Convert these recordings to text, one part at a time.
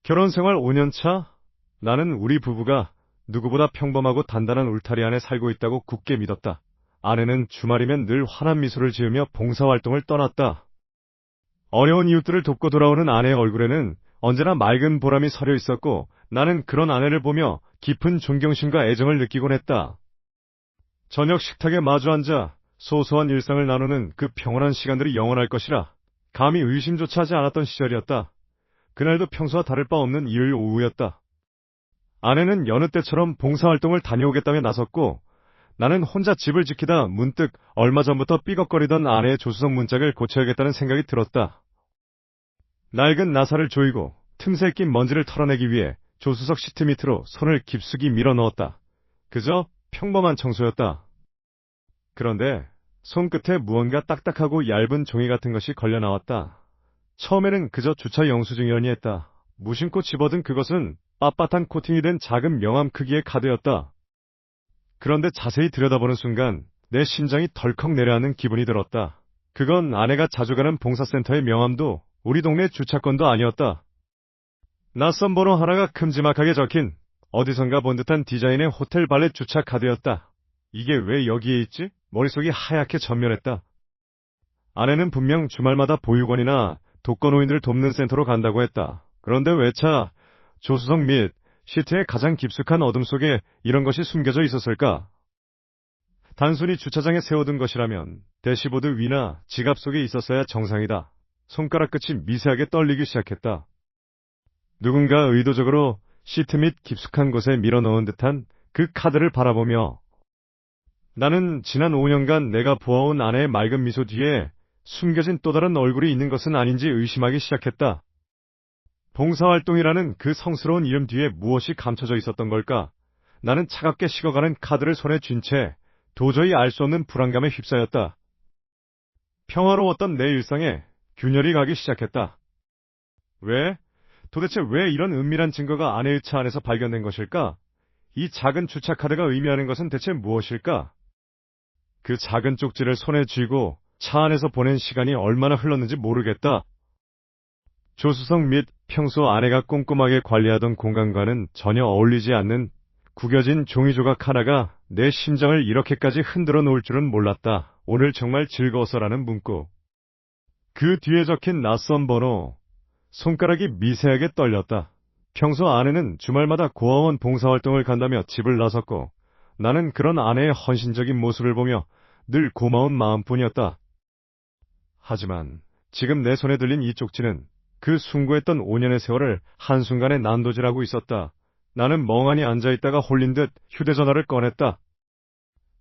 결혼 생활 5년 차? 나는 우리 부부가 누구보다 평범하고 단단한 울타리 안에 살고 있다고 굳게 믿었다. 아내는 주말이면 늘 환한 미소를 지으며 봉사활동을 떠났다. 어려운 이웃들을 돕고 돌아오는 아내의 얼굴에는 언제나 맑은 보람이 서려 있었고 나는 그런 아내를 보며 깊은 존경심과 애정을 느끼곤 했다. 저녁 식탁에 마주 앉아 소소한 일상을 나누는 그 평온한 시간들이 영원할 것이라 감히 의심조차 하지 않았던 시절이었다. 그날도 평소와 다를 바 없는 일요일 오후였다. 아내는 여느 때처럼 봉사활동을 다녀오겠다며 나섰고 나는 혼자 집을 지키다 문득 얼마 전부터 삐걱거리던 아내의 조수석 문짝을 고쳐야겠다는 생각이 들었다. 낡은 나사를 조이고 틈새 낀 먼지를 털어내기 위해 조수석 시트 밑으로 손을 깊숙이 밀어 넣었다. 그저 평범한 청소였다. 그런데 손끝에 무언가 딱딱하고 얇은 종이 같은 것이 걸려 나왔다. 처음에는 그저 주차 영수증이려니 했다. 무심코 집어든 그것은 빳빳한 코팅이 된 작은 명함 크기의 카드였다. 그런데 자세히 들여다보는 순간 내 심장이 덜컥 내려앉는 기분이 들었다. 그건 아내가 자주 가는 봉사센터의 명함도 우리 동네 주차권도 아니었다. 낯선 번호 하나가 큼지막하게 적힌 어디선가 본 듯한 디자인의 호텔 발렛 주차 카드였다. 이게 왜 여기에 있지? 머릿속이 하얗게 전멸했다. 아내는 분명 주말마다 보육원이나 독거노인들을 돕는 센터로 간다고 했다. 그런데 왜 차, 조수석 및 시트의 가장 깊숙한 어둠 속에 이런 것이 숨겨져 있었을까? 단순히 주차장에 세워둔 것이라면 대시보드 위나 지갑 속에 있었어야 정상이다. 손가락 끝이 미세하게 떨리기 시작했다. 누군가 의도적으로 시트 및 깊숙한 곳에 밀어넣은 듯한 그 카드를 바라보며 나는 지난 5년간 내가 보아온 아내의 맑은 미소 뒤에 숨겨진 또 다른 얼굴이 있는 것은 아닌지 의심하기 시작했다. 봉사활동이라는 그 성스러운 이름 뒤에 무엇이 감춰져 있었던 걸까? 나는 차갑게 식어가는 카드를 손에 쥔 채 도저히 알 수 없는 불안감에 휩싸였다. 평화로웠던 내 일상에 균열이 가기 시작했다. 도대체 왜 이런 은밀한 증거가 아내의 차 안에서 발견된 것일까? 이 작은 주차 카드가 의미하는 것은 대체 무엇일까? 그 작은 쪽지를 손에 쥐고 차 안에서 보낸 시간이 얼마나 흘렀는지 모르겠다. 조수석 및 평소 아내가 꼼꼼하게 관리하던 공간과는 전혀 어울리지 않는 구겨진 종이 조각 하나가 내 심장을 이렇게까지 흔들어 놓을 줄은 몰랐다. 오늘 정말 즐거웠어라는 문구. 그 뒤에 적힌 낯선 번호. 손가락이 미세하게 떨렸다. 평소 아내는 주말마다 고아원 봉사활동을 간다며 집을 나섰고 나는 그런 아내의 헌신적인 모습을 보며 늘 고마운 마음뿐이었다. 하지만 지금 내 손에 들린 이 쪽지는 그 숭고했던 5년의 세월을 한순간에 난도질하고 있었다. 나는 멍하니 앉아있다가 홀린 듯 휴대전화를 꺼냈다.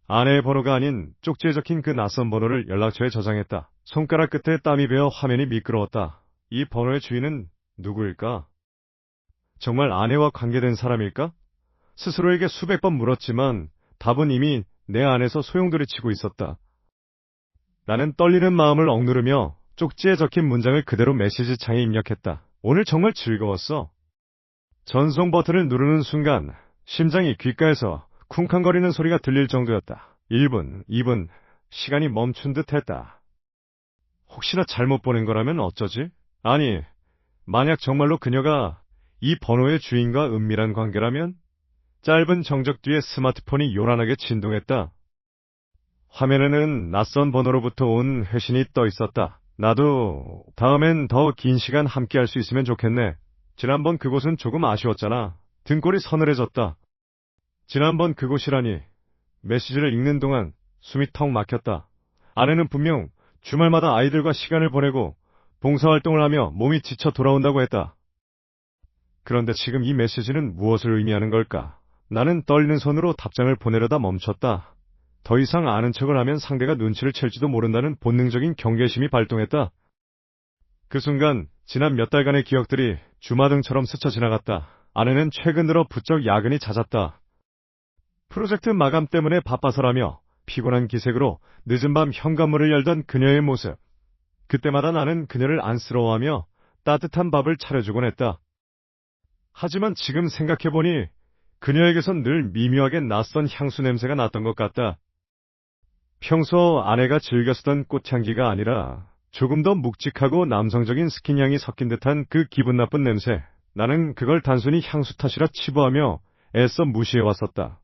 아내의 번호가 아닌 쪽지에 적힌 그 낯선 번호를 연락처에 저장했다. 손가락 끝에 땀이 배어 화면이 미끄러웠다. 이 번호의 주인은 누구일까? 정말 아내와 관계된 사람일까? 스스로에게 수백 번 물었지만 답은 이미 내 안에서 소용돌이 치고 있었다. 나는 떨리는 마음을 억누르며 쪽지에 적힌 문장을 그대로 메시지 창에 입력했다. 오늘 정말 즐거웠어. 전송 버튼을 누르는 순간 심장이 귓가에서 쿵쾅거리는 소리가 들릴 정도였다. 1분, 2분, 시간이 멈춘 듯 했다. 혹시나 잘못 보낸 거라면 어쩌지? 아니, 만약 정말로 그녀가 이 번호의 주인과 은밀한 관계라면? 짧은 정적 뒤에 스마트폰이 요란하게 진동했다. 화면에는 낯선 번호로부터 온 회신이 떠 있었다. 나도 다음엔 더 긴 시간 함께할 수 있으면 좋겠네. 지난번 그곳은 조금 아쉬웠잖아. 등골이 서늘해졌다. 지난번 그곳이라니. 메시지를 읽는 동안 숨이 턱 막혔다. 아내는 분명 주말마다 아이들과 시간을 보내고 봉사활동을 하며 몸이 지쳐 돌아온다고 했다. 그런데 지금 이 메시지는 무엇을 의미하는 걸까? 나는 떨리는 손으로 답장을 보내려다 멈췄다. 더 이상 아는 척을 하면 상대가 눈치를 챌지도 모른다는 본능적인 경계심이 발동했다. 그 순간 지난 몇 달간의 기억들이 주마등처럼 스쳐 지나갔다. 아내는 최근 들어 부쩍 야근이 잦았다. 프로젝트 마감 때문에 바빠서라며 피곤한 기색으로 늦은 밤 현관문을 열던 그녀의 모습. 그때마다 나는 그녀를 안쓰러워하며 따뜻한 밥을 차려주곤 했다. 하지만 지금 생각해보니 그녀에게선 늘 미묘하게 낯선 향수 냄새가 났던 것 같다. 평소 아내가 즐겨 쓰던 꽃향기가 아니라 조금 더 묵직하고 남성적인 스킨향이 섞인 듯한 그 기분 나쁜 냄새. 나는 그걸 단순히 향수 탓이라 치부하며 애써 무시해왔었다.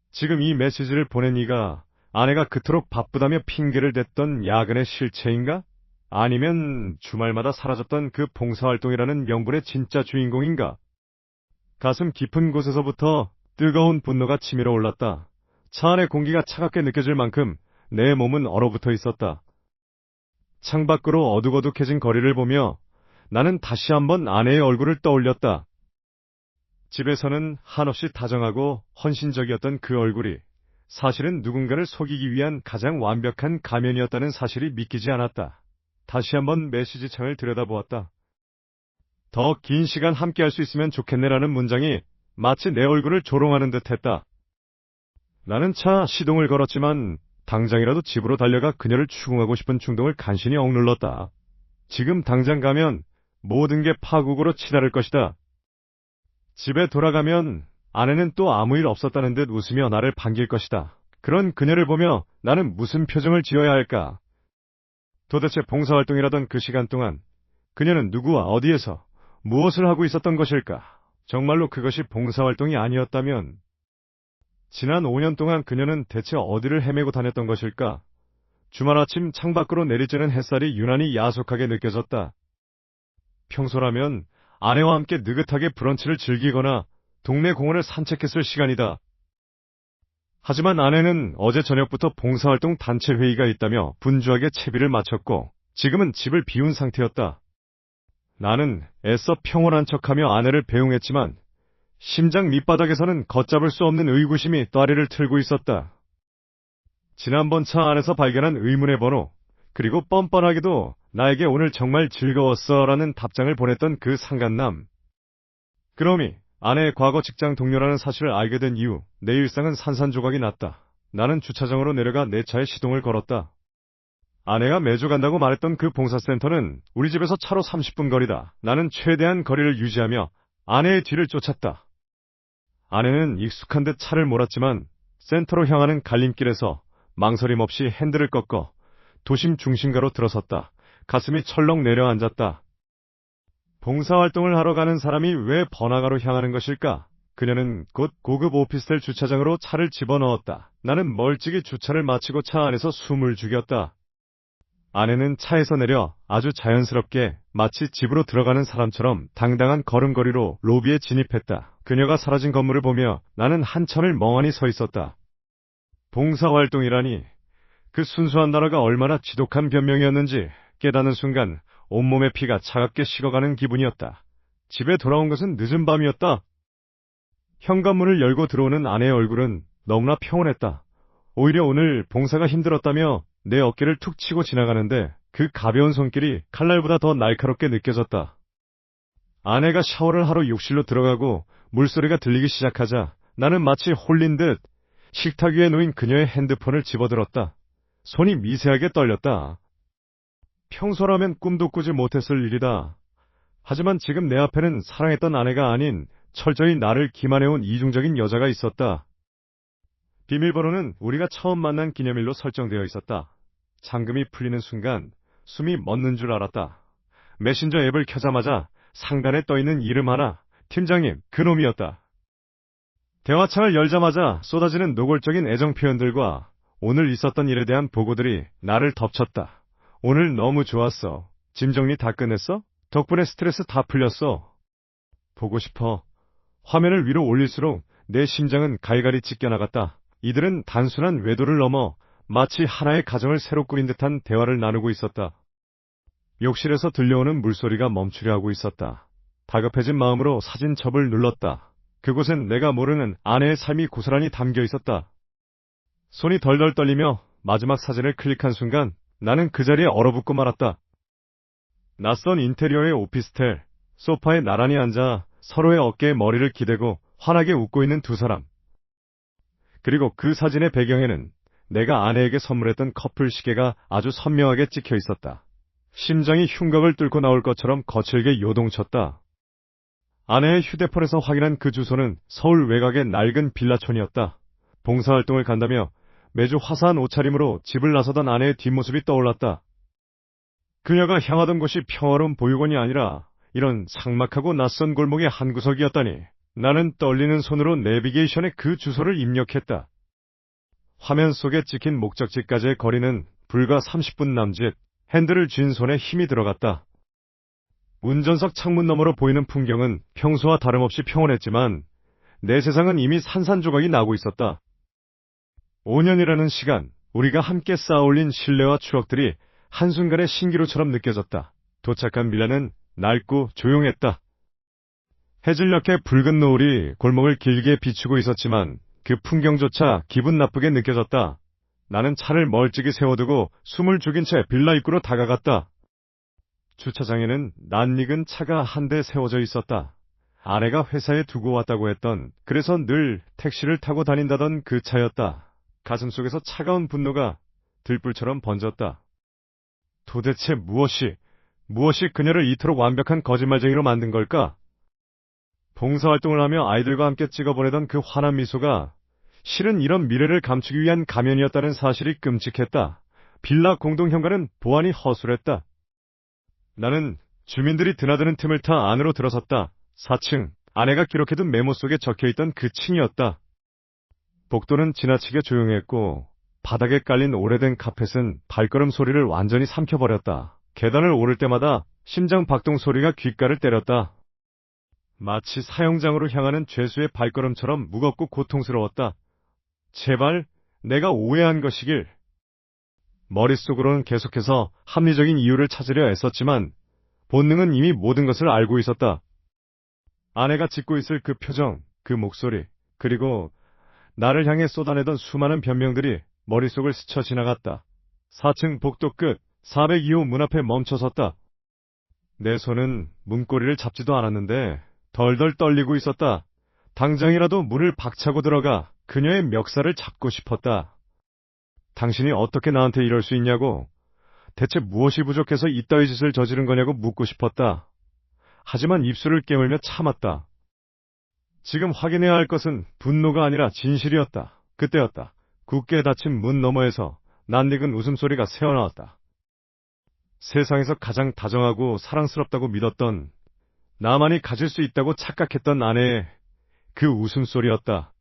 지금 이 메시지를 보낸 이가 아내가 그토록 바쁘다며 핑계를 댔던 야근의 실체인가? 아니면 주말마다 사라졌던 그 봉사활동이라는 명분의 진짜 주인공인가? 가슴 깊은 곳에서부터 뜨거운 분노가 치밀어 올랐다. 차 안의 공기가 차갑게 느껴질 만큼 내 몸은 얼어붙어 있었다. 창밖으로 어둑어둑해진 거리를 보며 나는 다시 한번 아내의 얼굴을 떠올렸다. 집에서는 한없이 다정하고 헌신적이었던 그 얼굴이 사실은 누군가를 속이기 위한 가장 완벽한 가면이었다는 사실이 믿기지 않았다. 다시 한번 메시지 창을 들여다보았다. 더 긴 시간 함께할 수 있으면 좋겠네라는 문장이 마치 내 얼굴을 조롱하는 듯했다. 나는 차 시동을 걸었지만 당장이라도 집으로 달려가 그녀를 추궁하고 싶은 충동을 간신히 억눌렀다. 지금 당장 가면 모든 게 파국으로 치달을 것이다. 집에 돌아가면 아내는 또 아무 일 없었다는 듯 웃으며 나를 반길 것이다. 그런 그녀를 보며 나는 무슨 표정을 지어야 할까? 도대체 봉사활동이라던 그 시간 동안 그녀는 누구와 어디에서 무엇을 하고 있었던 것일까? 정말로 그것이 봉사활동이 아니었다면 지난 5년 동안 그녀는 대체 어디를 헤매고 다녔던 것일까? 주말 아침 창밖으로 내리쬐는 햇살이 유난히 야속하게 느껴졌다. 평소라면 아내와 함께 느긋하게 브런치를 즐기거나 동네 공원을 산책했을 시간이다. 하지만 아내는 어제 저녁부터 봉사활동 단체 회의가 있다며 분주하게 채비를 마쳤고 지금은 집을 비운 상태였다. 나는 애써 평온한 척하며 아내를 배웅했지만 심장 밑바닥에서는 걷잡을 수 없는 의구심이 따리를 틀고 있었다. 지난번 차 안에서 발견한 의문의 번호, 그리고 뻔뻔하게도 나에게 오늘 정말 즐거웠어 라는 답장을 보냈던 그 상간남. 그놈이 아내의 과거 직장 동료라는 사실을 알게 된 이후 내 일상은 산산조각이 났다. 나는 주차장으로 내려가 내 차에 시동을 걸었다. 아내가 매주 간다고 말했던 그 봉사센터는 우리 집에서 차로 30분 거리다. 나는 최대한 거리를 유지하며 아내의 뒤를 쫓았다. 아내는 익숙한 듯 차를 몰았지만 센터로 향하는 갈림길에서 망설임 없이 핸들을 꺾어 도심 중심가로 들어섰다. 가슴이 철렁 내려앉았다. 봉사활동을 하러 가는 사람이 왜 번화가로 향하는 것일까? 그녀는 곧 고급 오피스텔 주차장으로 차를 집어넣었다. 나는 멀찍이 주차를 마치고 차 안에서 숨을 죽였다. 아내는 차에서 내려 아주 자연스럽게 마치 집으로 들어가는 사람처럼 당당한 걸음걸이로 로비에 진입했다. 그녀가 사라진 건물을 보며 나는 한참을 멍하니 서 있었다. 봉사활동이라니 그 순수한 단어가 얼마나 지독한 변명이었는지 깨닫는 순간 온몸의 피가 차갑게 식어가는 기분이었다. 집에 돌아온 것은 늦은 밤이었다. 현관문을 열고 들어오는 아내의 얼굴은 너무나 평온했다. 오히려 오늘 봉사가 힘들었다며 내 어깨를 툭 치고 지나가는데 그 가벼운 손길이 칼날보다 더 날카롭게 느껴졌다. 아내가 샤워를 하러 욕실로 들어가고 물소리가 들리기 시작하자 나는 마치 홀린 듯 식탁 위에 놓인 그녀의 핸드폰을 집어들었다. 손이 미세하게 떨렸다. 평소라면 꿈도 꾸지 못했을 일이다. 하지만 지금 내 앞에는 사랑했던 아내가 아닌 철저히 나를 기만해온 이중적인 여자가 있었다. 비밀번호는 우리가 처음 만난 기념일로 설정되어 있었다. 잠금이 풀리는 순간 숨이 멎는 줄 알았다. 메신저 앱을 켜자마자 상단에 떠있는 이름 하나, 팀장님, 그놈이었다. 대화창을 열자마자 쏟아지는 노골적인 애정 표현들과 오늘 있었던 일에 대한 보고들이 나를 덮쳤다. 오늘 너무 좋았어. 짐 정리 다 끝냈어? 덕분에 스트레스 다 풀렸어. 보고 싶어. 화면을 위로 올릴수록 내 심장은 갈갈이 찢겨나갔다. 이들은 단순한 외도를 넘어 마치 하나의 가정을 새로 꾸린 듯한 대화를 나누고 있었다. 욕실에서 들려오는 물소리가 멈추려 하고 있었다. 다급해진 마음으로 사진첩을 눌렀다. 그곳엔 내가 모르는 아내의 삶이 고스란히 담겨 있었다. 손이 덜덜 떨리며 마지막 사진을 클릭한 순간 나는 그 자리에 얼어붙고 말았다. 낯선 인테리어의 오피스텔, 소파에 나란히 앉아 서로의 어깨에 머리를 기대고 환하게 웃고 있는 두 사람. 그리고 그 사진의 배경에는 내가 아내에게 선물했던 커플 시계가 아주 선명하게 찍혀 있었다. 심장이 흉곽을 뚫고 나올 것처럼 거칠게 요동쳤다. 아내의 휴대폰에서 확인한 그 주소는 서울 외곽의 낡은 빌라촌이었다. 봉사활동을 간다며 매주 화사한 옷차림으로 집을 나서던 아내의 뒷모습이 떠올랐다. 그녀가 향하던 곳이 평화로운 보육원이 아니라 이런 삭막하고 낯선 골목의 한 구석이었다니. 나는 떨리는 손으로 내비게이션에 그 주소를 입력했다. 화면 속에 찍힌 목적지까지의 거리는 불과 30분 남짓. 핸들을 쥔 손에 힘이 들어갔다. 운전석 창문 너머로 보이는 풍경은 평소와 다름없이 평온했지만 내 세상은 이미 산산조각이 나고 있었다. 5년이라는 시간, 우리가 함께 쌓아올린 신뢰와 추억들이 한순간에 신기루처럼 느껴졌다. 도착한 빌라는 낡고 조용했다. 해질녘의 붉은 노을이 골목을 길게 비추고 있었지만 그 풍경조차 기분 나쁘게 느껴졌다. 나는 차를 멀찍이 세워두고 숨을 죽인 채 빌라 입구로 다가갔다. 주차장에는 낯익은 차가 한 대 세워져 있었다. 아내가 회사에 두고 왔다고 했던, 그래서 늘 택시를 타고 다닌다던 그 차였다. 가슴속에서 차가운 분노가 들불처럼 번졌다. 도대체 무엇이 그녀를 이토록 완벽한 거짓말쟁이로 만든 걸까? 봉사활동을 하며 아이들과 함께 찍어보내던 그 환한 미소가 실은 이런 미래를 감추기 위한 가면이었다는 사실이 끔찍했다. 빌라 공동현관은 보안이 허술했다. 나는 주민들이 드나드는 틈을 타 안으로 들어섰다. 4층, 아내가 기록해둔 메모 속에 적혀있던 그 층이었다. 복도는 지나치게 조용했고 바닥에 깔린 오래된 카펫은 발걸음 소리를 완전히 삼켜버렸다. 계단을 오를 때마다 심장 박동 소리가 귓가를 때렸다. 마치 사형장으로 향하는 죄수의 발걸음처럼 무겁고 고통스러웠다. 제발 내가 오해한 것이길. 머릿속으로는 계속해서 합리적인 이유를 찾으려 애썼지만 본능은 이미 모든 것을 알고 있었다. 아내가 짓고 있을 그 표정, 그 목소리, 그리고 나를 향해 쏟아내던 수많은 변명들이 머릿속을 스쳐 지나갔다. 4층 복도 끝 402호 문 앞에 멈춰섰다. 내 손은 문고리를 잡지도 않았는데 덜덜 떨리고 있었다. 당장이라도 문을 박차고 들어가 그녀의 멱살을 잡고 싶었다. 당신이 어떻게 나한테 이럴 수 있냐고, 대체 무엇이 부족해서 이따위 짓을 저지른 거냐고 묻고 싶었다. 하지만 입술을 깨물며 참았다. 지금 확인해야 할 것은 분노가 아니라 진실이었다. 그때였다. 굳게 닫힌 문 너머에서 낯익은 웃음소리가 새어나왔다. 세상에서 가장 다정하고 사랑스럽다고 믿었던, 나만이 가질 수 있다고 착각했던 아내의 그 웃음소리였다.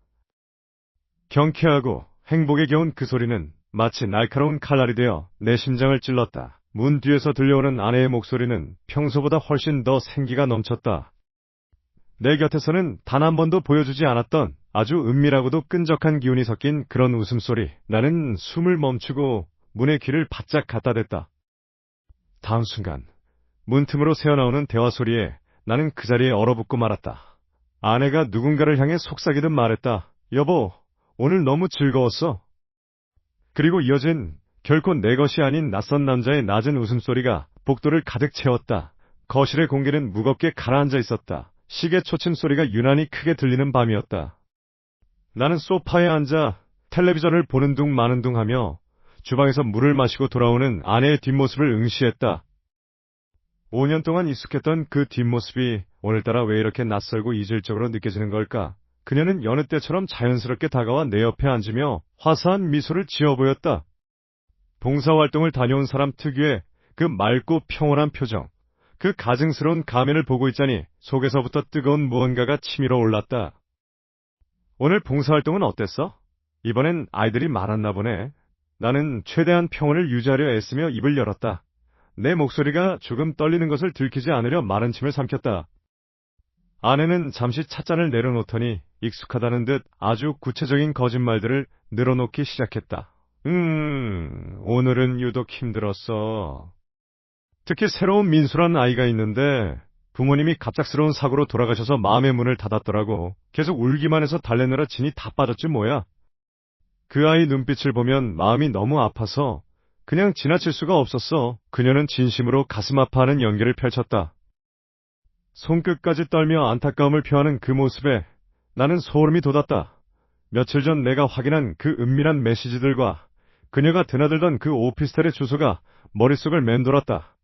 경쾌하고 행복에 겨운 그 소리는 마치 날카로운 칼날이 되어 내 심장을 찔렀다. 문 뒤에서 들려오는 아내의 목소리는 평소보다 훨씬 더 생기가 넘쳤다. 내 곁에서는 단 한 번도 보여주지 않았던 아주 은밀하고도 끈적한 기운이 섞인 그런 웃음소리. 나는 숨을 멈추고 문의 귀를 바짝 갖다 댔다. 다음 순간 문틈으로 새어나오는 대화 소리에 나는 그 자리에 얼어붙고 말았다. 아내가 누군가를 향해 속삭이듯 말했다. 여보, 오늘 너무 즐거웠어. 그리고 이어진 결코 내 것이 아닌 낯선 남자의 낮은 웃음소리가 복도를 가득 채웠다. 거실의 공기는 무겁게 가라앉아 있었다. 시계 초침 소리가 유난히 크게 들리는 밤이었다. 나는 소파에 앉아 텔레비전을 보는 둥 마는 둥 하며 주방에서 물을 마시고 돌아오는 아내의 뒷모습을 응시했다. 5년 동안 익숙했던 그 뒷모습이 오늘따라 왜 이렇게 낯설고 이질적으로 느껴지는 걸까? 그녀는 여느 때처럼 자연스럽게 다가와 내 옆에 앉으며 화사한 미소를 지어 보였다. 봉사활동을 다녀온 사람 특유의 그 맑고 평온한 표정, 그 가증스러운 가면을 보고 있자니 속에서부터 뜨거운 무언가가 치밀어 올랐다. 오늘 봉사활동은 어땠어? 이번엔 아이들이 많았나 보네. 나는 최대한 평온을 유지하려 애쓰며 입을 열었다. 내 목소리가 조금 떨리는 것을 들키지 않으려 마른 침을 삼켰다. 아내는 잠시 찻잔을 내려놓더니 익숙하다는 듯 아주 구체적인 거짓말들을 늘어놓기 시작했다. 오늘은 유독 힘들었어. 특히 새로운 민수란 아이가 있는데 부모님이 갑작스러운 사고로 돌아가셔서 마음의 문을 닫았더라고. 계속 울기만 해서 달래느라 진이 다 빠졌지 뭐야. 그 아이 눈빛을 보면 마음이 너무 아파서 그냥 지나칠 수가 없었어. 그녀는 진심으로 가슴 아파하는 연기를 펼쳤다. 손끝까지 떨며 안타까움을 표하는 그 모습에 나는 소름이 돋았다. 며칠 전 내가 확인한 그 은밀한 메시지들과 그녀가 드나들던 그 오피스텔의 주소가 머릿속을 맴돌았다.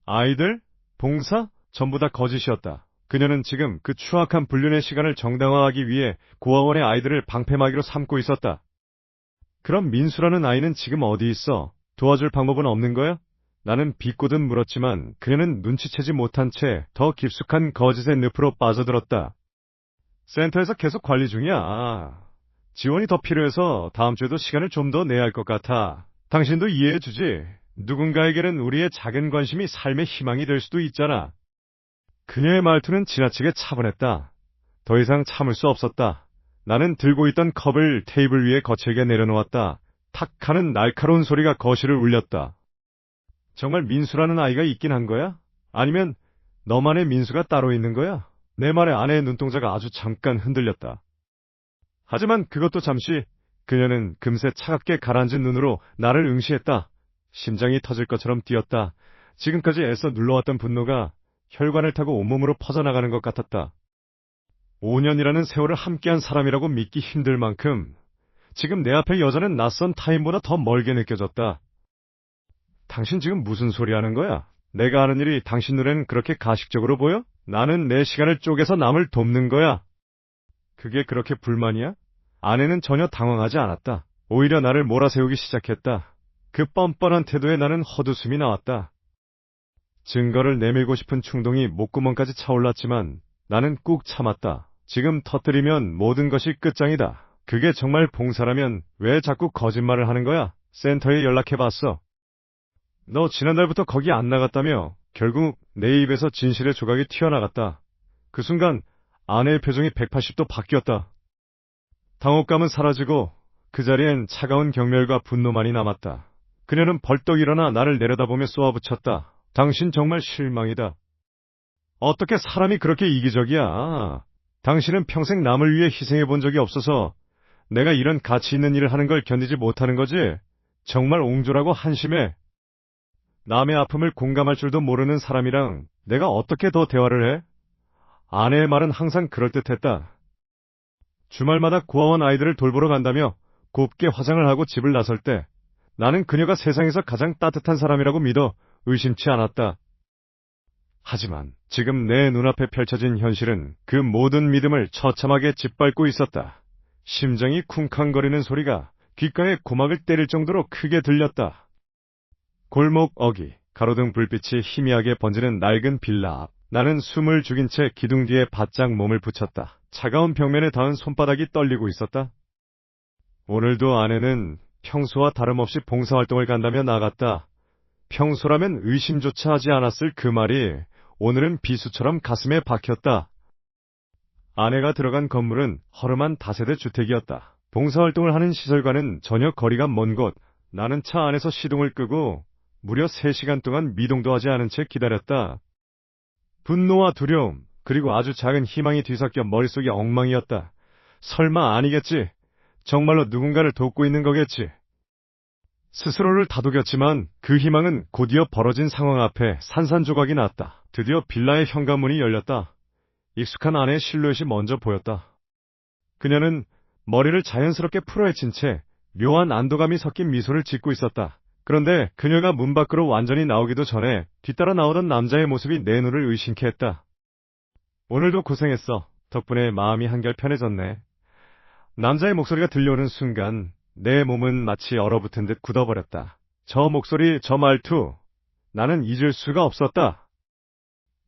아이들? 봉사? 전부 다 거짓이었다. 그녀는 지금 그 추악한 불륜의 시간을 정당화하기 위해 고아원의 아이들을 방패막이로 삼고 있었다. 그럼 민수라는 아이는 지금 어디 있어? 도와줄 방법은 없는 거야? 나는 비꼬듯 물었지만 그녀는 눈치채지 못한 채 더 깊숙한 거짓의 늪으로 빠져들었다. 센터에서 계속 관리 중이야. 지원이 더 필요해서 다음 주에도 시간을 좀 더 내야 할 것 같아. 당신도 이해해 주지. 누군가에게는 우리의 작은 관심이 삶의 희망이 될 수도 있잖아. 그녀의 말투는 지나치게 차분했다. 더 이상 참을 수 없었다. 나는 들고 있던 컵을 테이블 위에 거칠게 내려놓았다. 탁 하는 날카로운 소리가 거실을 울렸다. 정말 민수라는 아이가 있긴 한 거야? 아니면 너만의 민수가 따로 있는 거야? 내 말에 아내의 눈동자가 아주 잠깐 흔들렸다. 하지만 그것도 잠시. 그녀는 금세 차갑게 가라앉은 눈으로 나를 응시했다. 심장이 터질 것처럼 뛰었다. 지금까지 애써 눌러왔던 분노가 혈관을 타고 온몸으로 퍼져나가는 것 같았다. 5년이라는 세월을 함께한 사람이라고 믿기 힘들 만큼 지금 내 앞의 여자는 낯선 타인보다 더 멀게 느껴졌다. 당신 지금 무슨 소리 하는 거야? 내가 하는 일이 당신 눈에는 그렇게 가식적으로 보여? 나는 내 시간을 쪼개서 남을 돕는 거야. 그게 그렇게 불만이야? 아내는 전혀 당황하지 않았다. 오히려 나를 몰아세우기 시작했다. 그 뻔뻔한 태도에 나는 헛웃음이 나왔다. 증거를 내밀고 싶은 충동이 목구멍까지 차올랐지만 나는 꾹 참았다. 지금 터뜨리면 모든 것이 끝장이다. 그게 정말 봉사라면 왜 자꾸 거짓말을 하는 거야? 센터에 연락해봤어. 너 지난달부터 거기 안 나갔다며? 결국 내 입에서 진실의 조각이 튀어나갔다. 그 순간 아내의 표정이 180도 바뀌었다. 당혹감은 사라지고 그 자리엔 차가운 경멸과 분노만이 남았다. 그녀는 벌떡 일어나 나를 내려다보며 쏘아붙였다. 당신 정말 실망이다. 어떻게 사람이 그렇게 이기적이야? 당신은 평생 남을 위해 희생해 본 적이 없어서 내가 이런 가치 있는 일을 하는 걸 견디지 못하는 거지? 정말 옹졸하고 한심해. 남의 아픔을 공감할 줄도 모르는 사람이랑 내가 어떻게 더 대화를 해? 아내의 말은 항상 그럴듯했다. 주말마다 고아원 아이들을 돌보러 간다며 곱게 화장을 하고 집을 나설 때 나는 그녀가 세상에서 가장 따뜻한 사람이라고 믿어 의심치 않았다. 하지만 지금 내 눈앞에 펼쳐진 현실은 그 모든 믿음을 처참하게 짓밟고 있었다. 심장이 쿵쾅거리는 소리가 귓가에 고막을 때릴 정도로 크게 들렸다. 골목 어귀, 가로등 불빛이 희미하게 번지는 낡은 빌라 앞. 나는 숨을 죽인 채 기둥 뒤에 바짝 몸을 붙였다. 차가운 벽면에 닿은 손바닥이 떨리고 있었다. 오늘도 아내는 평소와 다름없이 봉사활동을 간다며 나갔다. 평소라면 의심조차 하지 않았을 그 말이 오늘은 비수처럼 가슴에 박혔다. 아내가 들어간 건물은 허름한 다세대 주택이었다. 봉사활동을 하는 시설과는 전혀 거리가 먼 곳. 나는 차 안에서 시동을 끄고 무려 3시간 동안 미동도 하지 않은 채 기다렸다. 분노와 두려움, 그리고 아주 작은 희망이 뒤섞여 머릿속이 엉망이었다. 설마 아니겠지? 정말로 누군가를 돕고 있는 거겠지? 스스로를 다독였지만 그 희망은 곧이어 벌어진 상황 앞에 산산조각이 났다. 드디어 빌라의 현관문이 열렸다. 익숙한 아내의 실루엣이 먼저 보였다. 그녀는 머리를 자연스럽게 풀어헤친 채 묘한 안도감이 섞인 미소를 짓고 있었다. 그런데 그녀가 문 밖으로 완전히 나오기도 전에 뒤따라 나오던 남자의 모습이 내 눈을 의심케 했다. 오늘도 고생했어. 덕분에 마음이 한결 편해졌네. 남자의 목소리가 들려오는 순간 내 몸은 마치 얼어붙은 듯 굳어버렸다. 저 목소리, 저 말투, 나는 잊을 수가 없었다.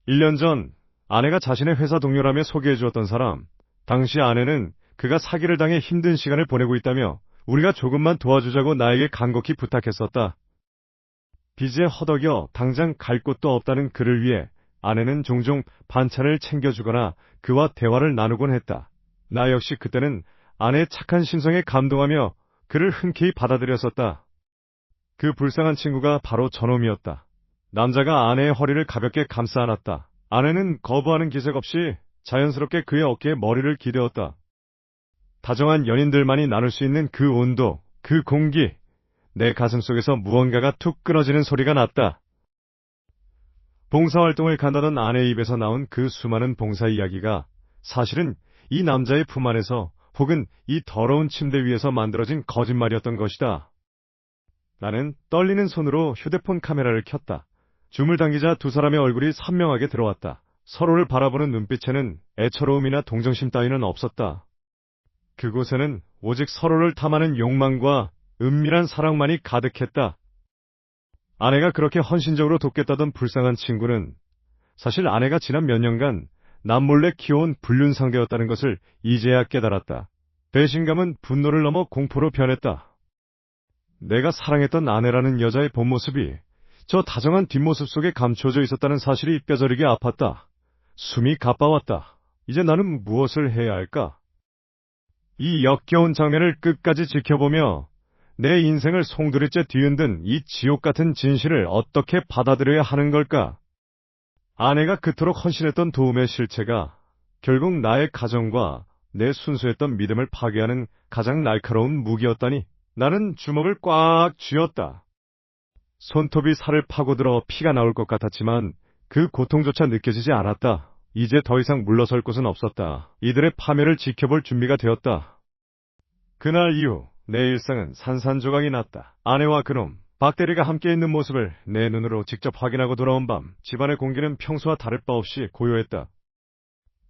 1년 전 아내가 자신의 회사 동료라며 소개해주었던 사람. 당시 아내는 그가 사기를 당해 힘든 시간을 보내고 있다며 우리가 조금만 도와주자고 나에게 간곡히 부탁했었다. 빚에 허덕여 당장 갈 곳도 없다는 그를 위해 아내는 종종 반찬을 챙겨주거나 그와 대화를 나누곤 했다. 나 역시 그때는 아내의 착한 심성에 감동하며 그를 흔쾌히 받아들였었다. 그 불쌍한 친구가 바로 저놈이었다. 남자가 아내의 허리를 가볍게 감싸 안았다. 아내는 거부하는 기색 없이 자연스럽게 그의 어깨에 머리를 기대었다. 다정한 연인들만이 나눌 수 있는 그 온도, 그 공기, 내 가슴속에서 무언가가 툭 끊어지는 소리가 났다. 봉사활동을 간다던 아내의 입에서 나온 그 수많은 봉사 이야기가 사실은 이 남자의 품 안에서 혹은 이 더러운 침대 위에서 만들어진 거짓말이었던 것이다. 나는 떨리는 손으로 휴대폰 카메라를 켰다. 줌을 당기자 두 사람의 얼굴이 선명하게 들어왔다. 서로를 바라보는 눈빛에는 애처로움이나 동정심 따위는 없었다. 그곳에는 오직 서로를 탐하는 욕망과 은밀한 사랑만이 가득했다. 아내가 그렇게 헌신적으로 돕겠다던 불쌍한 친구는 사실 아내가 지난 몇 년간 남몰래 키워온 불륜 상대였다는 것을 이제야 깨달았다. 배신감은 분노를 넘어 공포로 변했다. 내가 사랑했던 아내라는 여자의 본 모습이 저 다정한 뒷모습 속에 감춰져 있었다는 사실이 뼈저리게 아팠다. 숨이 가빠왔다. 이제 나는 무엇을 해야 할까? 이 역겨운 장면을 끝까지 지켜보며 내 인생을 송두리째 뒤흔든 이 지옥 같은 진실을 어떻게 받아들여야 하는 걸까? 아내가 그토록 헌신했던 도움의 실체가 결국 나의 가정과 내 순수했던 믿음을 파괴하는 가장 날카로운 무기였다니. 나는 주먹을 꽉 쥐었다. 손톱이 살을 파고들어 피가 나올 것 같았지만 그 고통조차 느껴지지 않았다. 이제 더 이상 물러설 곳은 없었다. 이들의 파멸을 지켜볼 준비가 되었다. 그날 이후 내 일상은 산산조각이 났다. 아내와 그놈 박대리가 함께 있는 모습을 내 눈으로 직접 확인하고 돌아온 밤, 집안의 공기는 평소와 다를 바 없이 고요했다.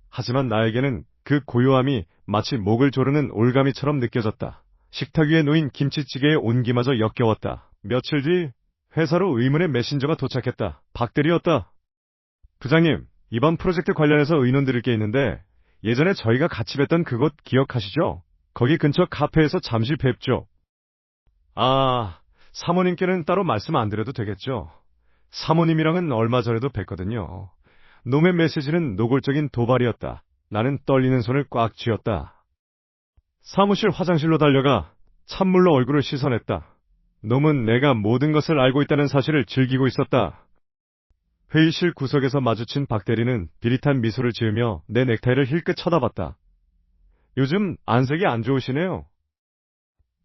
하지만 나에게는 그 고요함이 마치 목을 조르는 올가미처럼 느껴졌다. 식탁 위에 놓인 김치찌개의 온기마저 역겨웠다. 며칠 뒤 회사로 의문의 메신저가 도착했다. 박대리였다. 부장님, 이번 프로젝트 관련해서 의논 드릴 게 있는데 예전에 저희가 같이 뵀던 그곳 기억하시죠? 거기 근처 카페에서 잠시 뵙죠. 아, 사모님께는 따로 말씀 안 드려도 되겠죠. 사모님이랑은 얼마 전에도 뵀거든요. 놈의 메시지는 노골적인 도발이었다. 나는 떨리는 손을 꽉 쥐었다. 사무실 화장실로 달려가 찬물로 얼굴을 씻어냈다. 놈은 내가 모든 것을 알고 있다는 사실을 즐기고 있었다. 회의실 구석에서 마주친 박대리는 비릿한 미소를 지으며 내 넥타이를 힐끗 쳐다봤다. 요즘 안색이 안 좋으시네요.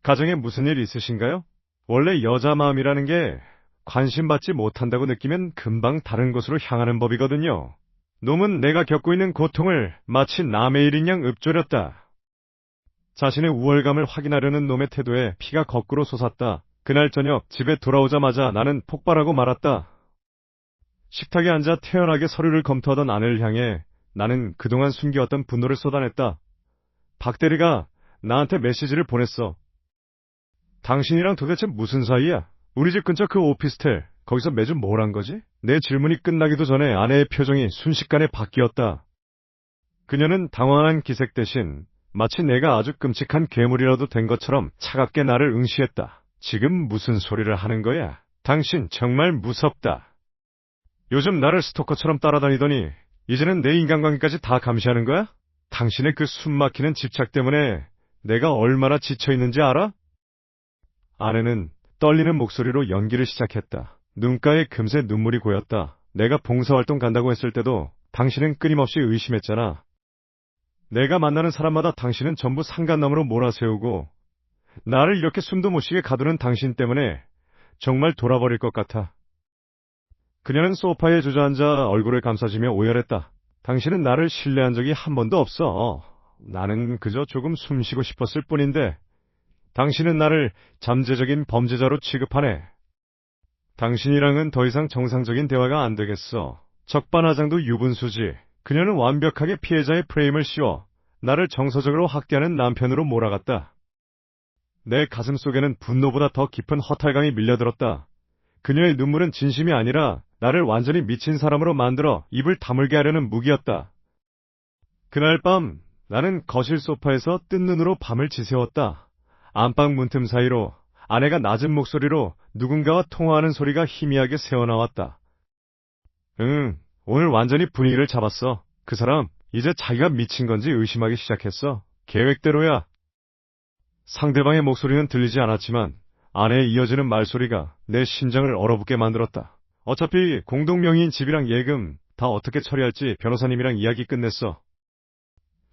가정에 무슨 일 있으신가요? 원래 여자 마음이라는 게 관심받지 못한다고 느끼면 금방 다른 곳으로 향하는 법이거든요. 놈은 내가 겪고 있는 고통을 마치 남의 일인 양 읊조렸다. 자신의 우월감을 확인하려는 놈의 태도에 피가 거꾸로 솟았다. 그날 저녁 집에 돌아오자마자 나는 폭발하고 말았다. 식탁에 앉아 태연하게 서류를 검토하던 아내를 향해 나는 그동안 숨겨왔던 분노를 쏟아냈다. 박 대리가 나한테 메시지를 보냈어. 당신이랑 도대체 무슨 사이야? 우리 집 근처 그 오피스텔, 거기서 매주 뭘 한 거지? 내 질문이 끝나기도 전에 아내의 표정이 순식간에 바뀌었다. 그녀는 당황한 기색 대신 마치 내가 아주 끔찍한 괴물이라도 된 것처럼 차갑게 나를 응시했다. 지금 무슨 소리를 하는 거야? 당신 정말 무섭다. 요즘 나를 스토커처럼 따라다니더니 이제는 내 인간관계까지 다 감시하는 거야? 당신의 그 숨막히는 집착 때문에 내가 얼마나 지쳐있는지 알아? 아내는 떨리는 목소리로 연기를 시작했다. 눈가에 금세 눈물이 고였다. 내가 봉사활동 간다고 했을 때도 당신은 끊임없이 의심했잖아. 내가 만나는 사람마다 당신은 전부 상간남으로 몰아세우고 나를 이렇게 숨도 못 쉬게 가두는 당신 때문에 정말 돌아버릴 것 같아. 그녀는 소파에 주저앉아 얼굴을 감싸주며 오열했다. 당신은 나를 신뢰한 적이 한 번도 없어. 나는 그저 조금 숨쉬고 싶었을 뿐인데 당신은 나를 잠재적인 범죄자로 취급하네. 당신이랑은 더 이상 정상적인 대화가 안 되겠어. 적반하장도 유분수지. 그녀는 완벽하게 피해자의 프레임을 씌워 나를 정서적으로 학대하는 남편으로 몰아갔다. 내 가슴 속에는 분노보다 더 깊은 허탈감이 밀려들었다. 그녀의 눈물은 진심이 아니라 나를 완전히 미친 사람으로 만들어 입을 다물게 하려는 무기였다. 그날 밤 나는 거실 소파에서 뜬 눈으로 밤을 지새웠다. 안방 문틈 사이로 아내가 낮은 목소리로 누군가와 통화하는 소리가 희미하게 새어나왔다. 응, 오늘 완전히 분위기를 잡았어. 그 사람 이제 자기가 미친 건지 의심하기 시작했어. 계획대로야. 상대방의 목소리는 들리지 않았지만 아내의 이어지는 말소리가 내 심장을 얼어붙게 만들었다. 어차피 공동명의인 집이랑 예금 다 어떻게 처리할지 변호사님이랑 이야기 끝냈어.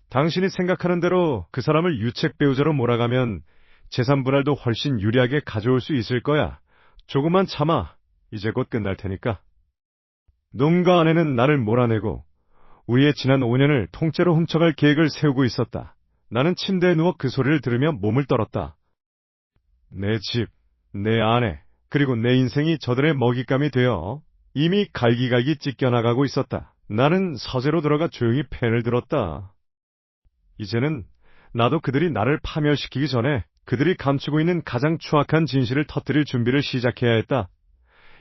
당신이 생각하는 대로 그 사람을 유책 배우자로 몰아가면 재산 분할도 훨씬 유리하게 가져올 수 있을 거야. 조금만 참아. 이제 곧 끝날 테니까. 놈과 아내는 나를 몰아내고 우리의 지난 5년을 통째로 훔쳐갈 계획을 세우고 있었다. 나는 침대에 누워 그 소리를 들으며 몸을 떨었다. 내 집, 내 아내, 그리고 내 인생이 저들의 먹잇감이 되어 이미 갈기갈기 찢겨나가고 있었다. 나는 서재로 들어가 조용히 펜을 들었다. 이제는 나도 그들이 나를 파멸시키기 전에 그들이 감추고 있는 가장 추악한 진실을 터뜨릴 준비를 시작해야 했다.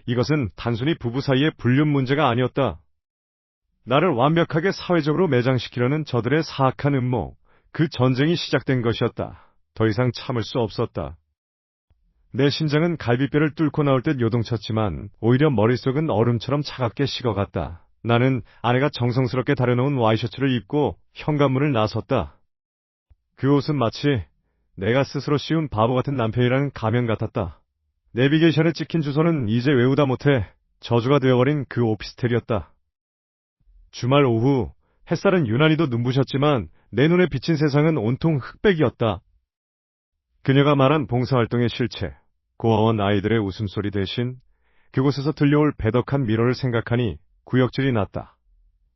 이것은 단순히 부부 사이의 불륜 문제가 아니었다. 나를 완벽하게 사회적으로 매장시키려는 저들의 사악한 음모, 그 전쟁이 시작된 것이었다. 더 이상 참을 수 없었다. 내 심장은 갈비뼈를 뚫고 나올 듯 요동쳤지만 오히려 머릿속은 얼음처럼 차갑게 식어갔다. 나는 아내가 정성스럽게 다려놓은 와이셔츠를 입고 현관문을 나섰다. 그 옷은 마치 내가 스스로 씌운 바보 같은 남편이라는 가면 같았다. 내비게이션에 찍힌 주소는 이제 외우다 못해 저주가 되어버린 그 오피스텔이었다. 주말 오후 햇살은 유난히도 눈부셨지만 내 눈에 비친 세상은 온통 흑백이었다. 그녀가 말한 봉사활동의 실체, 고아원 아이들의 웃음소리 대신 그곳에서 들려올 배덕한 미로를 생각하니 구역질이 났다.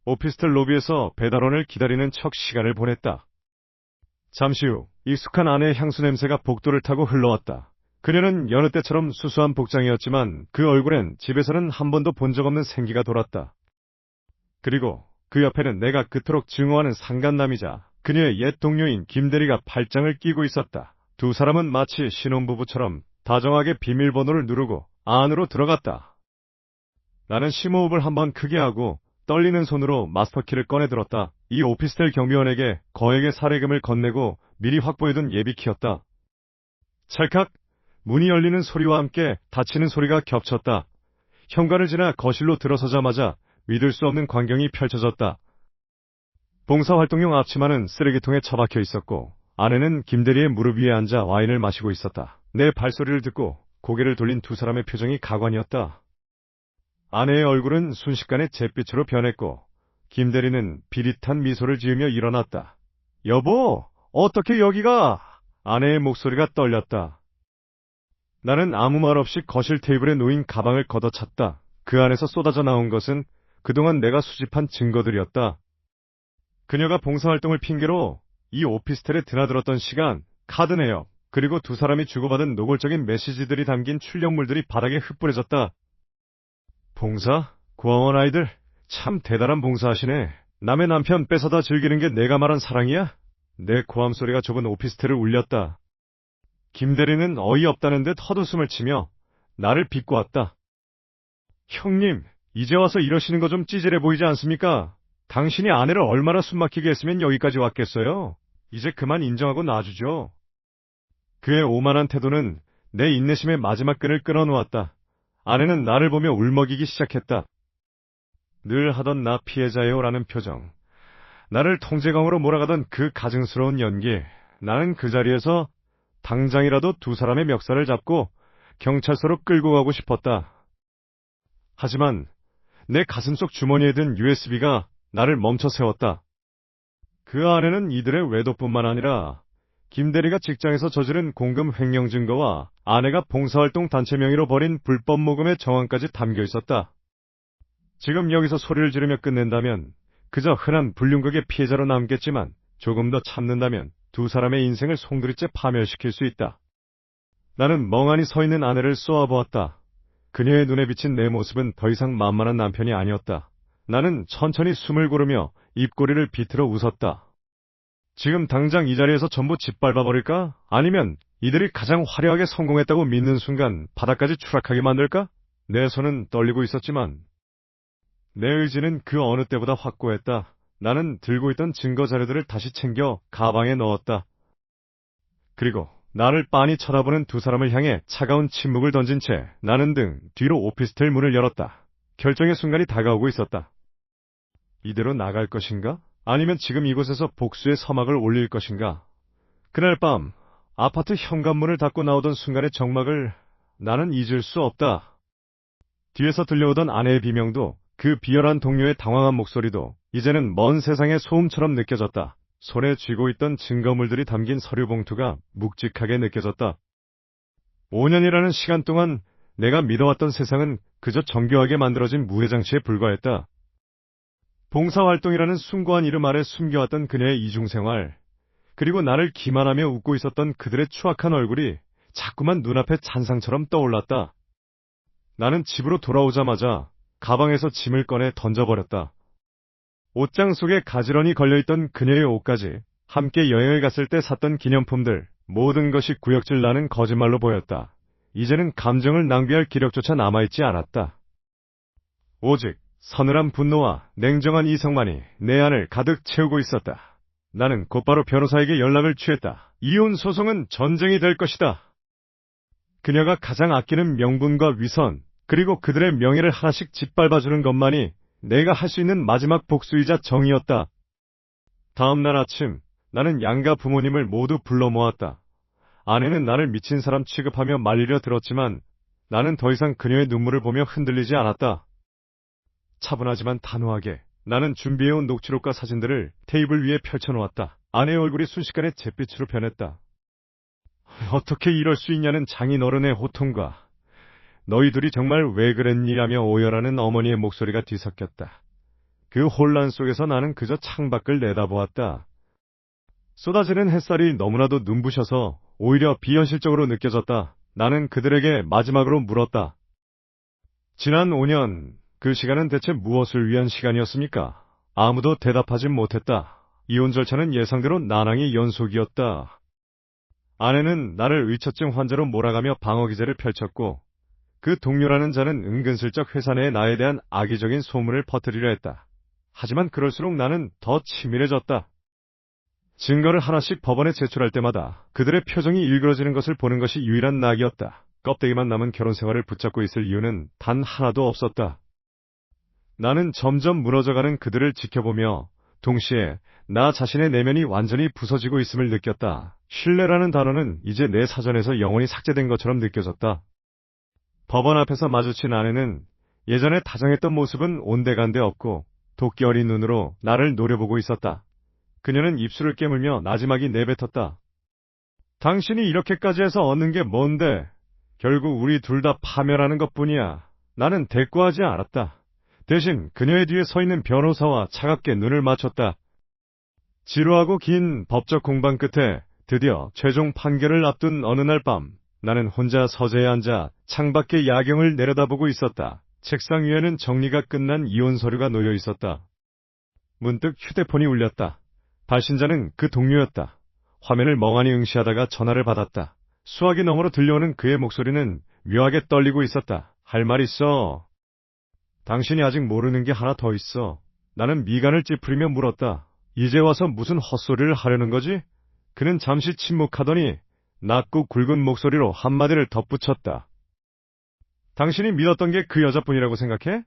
오피스텔 로비에서 배달원을 기다리는 척 시간을 보냈다. 잠시 후 익숙한 아내의 향수 냄새가 복도를 타고 흘러왔다. 그녀는 여느 때처럼 수수한 복장이었지만 그 얼굴엔 집에서는 한 번도 본 적 없는 생기가 돌았다. 그리고 그 옆에는 내가 그토록 증오하는 상간남이자 그녀의 옛 동료인 김대리가 팔짱을 끼고 있었다. 두 사람은 마치 신혼부부처럼 다정하게 비밀번호를 누르고 안으로 들어갔다. 나는 심호흡을 한번 크게 하고 떨리는 손으로 마스터키를 꺼내들었다. 이 오피스텔 경비원에게 거액의 사례금을 건네고 미리 확보해둔 예비키였다. 찰칵! 문이 열리는 소리와 함께 닫히는 소리가 겹쳤다. 현관을 지나 거실로 들어서자마자 믿을 수 없는 광경이 펼쳐졌다. 봉사활동용 앞치마는 쓰레기통에 처박혀 있었고 아내는 김대리의 무릎 위에 앉아 와인을 마시고 있었다. 내 발소리를 듣고 고개를 돌린 두 사람의 표정이 가관이었다. 아내의 얼굴은 순식간에 잿빛으로 변했고 김대리는 비릿한 미소를 지으며 일어났다. 여보, 어떻게 여기가? 아내의 목소리가 떨렸다. 나는 아무 말 없이 거실 테이블에 놓인 가방을 걷어찼다. 그 안에서 쏟아져 나온 것은 그동안 내가 수집한 증거들이었다. 그녀가 봉사활동을 핑계로 이 오피스텔에 드나들었던 시간, 카드 내역, 그리고 두 사람이 주고받은 노골적인 메시지들이 담긴 출력물들이 바닥에 흩뿌려졌다. 봉사? 고아원 아이들? 참 대단한 봉사하시네. 남의 남편 뺏어다 즐기는 게 내가 말한 사랑이야? 내 고함 소리가 좁은 오피스텔을 울렸다. 김대리는 어이없다는 듯 헛웃음을 치며 나를 비꼬았다. 형님, 이제 와서 이러시는 거 좀 찌질해 보이지 않습니까? 당신이 아내를 얼마나 숨막히게 했으면 여기까지 왔겠어요? 이제 그만 인정하고 놔주죠. 그의 오만한 태도는 내 인내심의 마지막 끈을 끊어놓았다. 아내는 나를 보며 울먹이기 시작했다. 늘 하던 나 피해자예요라는 표정. 나를 통제광으로 몰아가던 그 가증스러운 연기. 나는 그 자리에서 당장이라도 두 사람의 멱살을 잡고 경찰서로 끌고 가고 싶었다. 하지만 내 가슴속 주머니에 든 USB가 나를 멈춰 세웠다. 그 안에는 이들의 외도뿐만 아니라 김대리가 직장에서 저지른 공금 횡령 증거와 아내가 봉사활동 단체 명의로 벌인 불법 모금의 정황까지 담겨 있었다. 지금 여기서 소리를 지르며 끝낸다면 그저 흔한 불륜극의 피해자로 남겠지만 조금 더 참는다면 두 사람의 인생을 송두리째 파멸시킬 수 있다. 나는 멍하니 서 있는 아내를 쏘아보았다. 그녀의 눈에 비친 내 모습은 더 이상 만만한 남편이 아니었다. 나는 천천히 숨을 고르며 입꼬리를 비틀어 웃었다. 지금 당장 이 자리에서 전부 짓밟아버릴까? 아니면 이들이 가장 화려하게 성공했다고 믿는 순간 바닥까지 추락하게 만들까? 내 손은 떨리고 있었지만 내 의지는 그 어느 때보다 확고했다. 나는 들고 있던 증거 자료들을 다시 챙겨 가방에 넣었다. 그리고 나를 빤히 쳐다보는 두 사람을 향해 차가운 침묵을 던진 채 나는 등 뒤로 오피스텔 문을 열었다. 결정의 순간이 다가오고 있었다. 이대로 나갈 것인가? 아니면 지금 이곳에서 복수의 서막을 올릴 것인가? 그날 밤 아파트 현관문을 닫고 나오던 순간의 정막을 나는 잊을 수 없다. 뒤에서 들려오던 아내의 비명도 그 비열한 동료의 당황한 목소리도 이제는 먼 세상의 소음처럼 느껴졌다. 손에 쥐고 있던 증거물들이 담긴 서류 봉투가 묵직하게 느껴졌다. 5년이라는 시간 동안 내가 믿어왔던 세상은 그저 정교하게 만들어진 무해장치에 불과했다. 봉사활동이라는 숭고한 이름 아래 숨겨왔던 그녀의 이중생활, 그리고 나를 기만하며 웃고 있었던 그들의 추악한 얼굴이 자꾸만 눈앞에 잔상처럼 떠올랐다. 나는 집으로 돌아오자마자 가방에서 짐을 꺼내 던져버렸다. 옷장 속에 가지런히 걸려있던 그녀의 옷까지, 함께 여행을 갔을 때 샀던 기념품들, 모든 것이 구역질 나는 거짓말로 보였다. 이제는 감정을 낭비할 기력조차 남아있지 않았다. 오직 서늘한 분노와 냉정한 이성만이 내 안을 가득 채우고 있었다. 나는 곧바로 변호사에게 연락을 취했다. 이혼 소송은 전쟁이 될 것이다. 그녀가 가장 아끼는 명분과 위선, 그리고 그들의 명예를 하나씩 짓밟아주는 것만이 내가 할 수 있는 마지막 복수이자 정의였다. 다음 날 아침, 나는 양가 부모님을 모두 불러 모았다. 아내는 나를 미친 사람 취급하며 말리려 들었지만 나는 더 이상 그녀의 눈물을 보며 흔들리지 않았다. 차분하지만 단호하게 나는 준비해온 녹취록과 사진들을 테이블 위에 펼쳐놓았다. 아내의 얼굴이 순식간에 잿빛으로 변했다. 어떻게 이럴 수 있냐는 장인어른의 호통과 너희 둘이 정말 왜 그랬니라며 오열하는 어머니의 목소리가 뒤섞였다. 그 혼란 속에서 나는 그저 창밖을 내다보았다. 쏟아지는 햇살이 너무나도 눈부셔서 오히려 비현실적으로 느껴졌다. 나는 그들에게 마지막으로 물었다. 지난 5년, 그 시간은 대체 무엇을 위한 시간이었습니까? 아무도 대답하지 못했다. 이혼 절차는 예상대로 난항의 연속이었다. 아내는 나를 의처증 환자로 몰아가며 방어 기제를 펼쳤고 그 동료라는 자는 은근슬쩍 회사 내에 나에 대한 악의적인 소문을 퍼뜨리려 했다. 하지만 그럴수록 나는 더 치밀해졌다. 증거를 하나씩 법원에 제출할 때마다 그들의 표정이 일그러지는 것을 보는 것이 유일한 낙이었다. 껍데기만 남은 결혼 생활을 붙잡고 있을 이유는 단 하나도 없었다. 나는 점점 무너져가는 그들을 지켜보며 동시에 나 자신의 내면이 완전히 부서지고 있음을 느꼈다. 신뢰라는 단어는 이제 내 사전에서 영원히 삭제된 것처럼 느껴졌다. 법원 앞에서 마주친 아내는 예전에 다정했던 모습은 온데간데 없고 도끼 어린 눈으로 나를 노려보고 있었다. 그녀는 입술을 깨물며 나지막이 내뱉었다. 당신이 이렇게까지 해서 얻는 게 뭔데? 결국 우리 둘 다 파멸하는 것뿐이야. 나는 대꾸하지 않았다. 대신 그녀의 뒤에 서 있는 변호사와 차갑게 눈을 맞췄다. 지루하고 긴 법적 공방 끝에 드디어 최종 판결을 앞둔 어느 날 밤, 나는 혼자 서재에 앉아 창밖의 야경을 내려다보고 있었다. 책상 위에는 정리가 끝난 이혼 서류가 놓여 있었다. 문득 휴대폰이 울렸다. 발신자는 그 동료였다. 화면을 멍하니 응시하다가 전화를 받았다. 수화기 너머로 들려오는 그의 목소리는 묘하게 떨리고 있었다. 할 말 있어. 당신이 아직 모르는 게 하나 더 있어. 나는 미간을 찌푸리며 물었다. 이제 와서 무슨 헛소리를 하려는 거지? 그는 잠시 침묵하더니 낮고 굵은 목소리로 한마디를 덧붙였다. 당신이 믿었던 게 그 여자뿐이라고 생각해?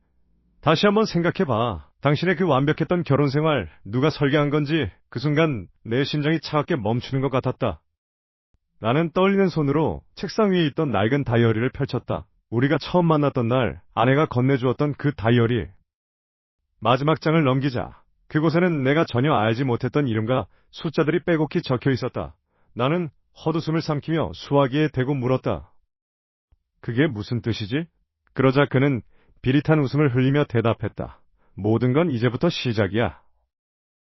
다시 한번 생각해봐. 당신의 그 완벽했던 결혼 생활 누가 설계한 건지 그 순간 내 심장이 차갑게 멈추는 것 같았다. 나는 떨리는 손으로 책상 위에 있던 낡은 다이어리를 펼쳤다. 우리가 처음 만났던 날 아내가 건네주었던 그 다이어리. 마지막 장을 넘기자 그곳에는 내가 전혀 알지 못했던 이름과 숫자들이 빼곡히 적혀 있었다. 나는 헛웃음을 삼키며 수화기에 대고 물었다. 그게 무슨 뜻이지? 그러자 그는 비릿한 웃음을 흘리며 대답했다. 모든 건 이제부터 시작이야.